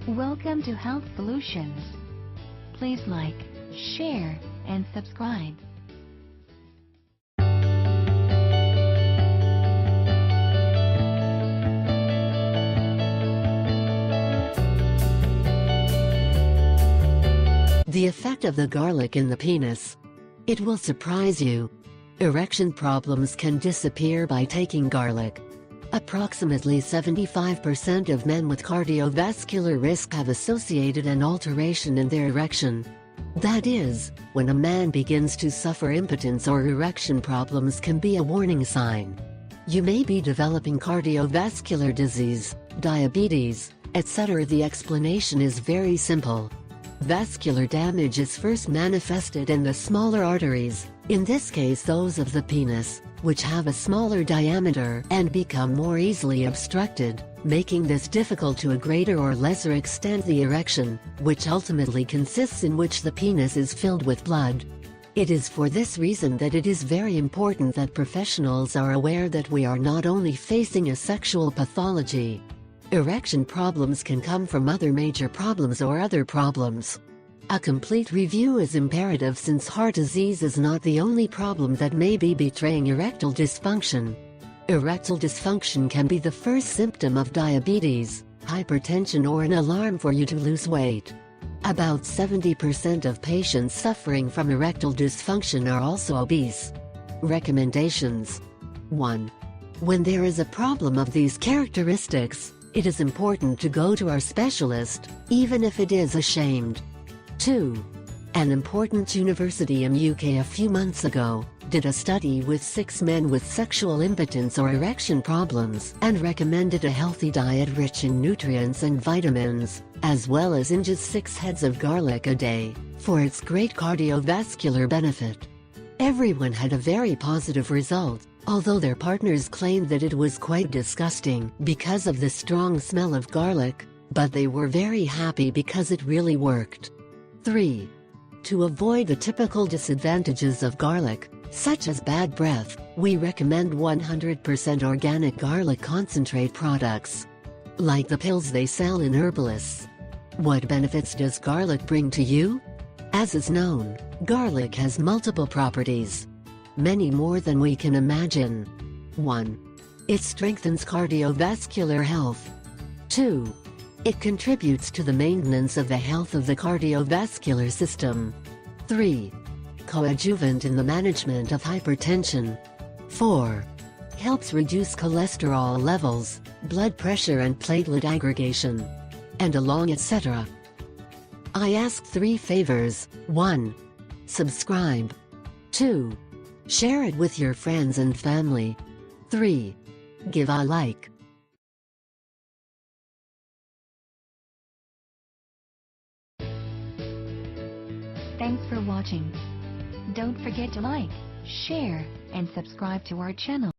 Welcome to Health Solutions. Please like, share, and subscribe. The effect of the garlic in the penis. It will surprise you. Erection problems can disappear by taking garlic. Approximately 75% of men with cardiovascular risk have associated an alteration in their erection. That is, when a man begins to suffer impotence or erection problems can be a warning sign. You may be developing cardiovascular disease, diabetes, etc. The explanation is very simple. Vascular damage is first manifested in the smaller arteries, in this case those of the penis, which have a smaller diameter and become more easily obstructed, making this difficult to a greater or lesser extent the erection, which ultimately consists in which the penis is filled with blood. It is for this reason that it is very important that professionals are aware that we are not only facing a sexual pathology. Erection problems can come from other major problems or other problems. A complete review is imperative since heart disease is not the only problem that may be betraying erectile dysfunction. Erectile dysfunction can be the first symptom of diabetes, hypertension, or an alarm for you to lose weight. About 70% of patients suffering from erectile dysfunction are also obese. Recommendations: 1. When there is a problem of these characteristics, it is important to go to our specialist, even if it is ashamed. 2. An important university in UK a few months ago did a study with 6 men with sexual impotence or erection problems and recommended a healthy diet rich in nutrients and vitamins, as well as just 6 heads of garlic a day, for its great cardiovascular benefit. Everyone had a very positive result, although their partners claimed that it was quite disgusting because of the strong smell of garlic, but they were very happy because it really worked. 3. To avoid the typical disadvantages of garlic, such as bad breath, we recommend 100% organic garlic concentrate products. Like the pills they sell in herbalists. What benefits does garlic bring to you? As is known, garlic has multiple properties. Many more than we can imagine. 1. It strengthens cardiovascular health. 2. It contributes to the maintenance of the health of the cardiovascular system. 3. Coadjuvant in the management of hypertension. 4. Helps reduce cholesterol levels, blood pressure and platelet aggregation. And along etc. I ask 3 favors. 1. Subscribe. 2. Share it with your friends and family. 3. Give a like. Thanks for watching. Don't forget to like, share, and subscribe to our channel.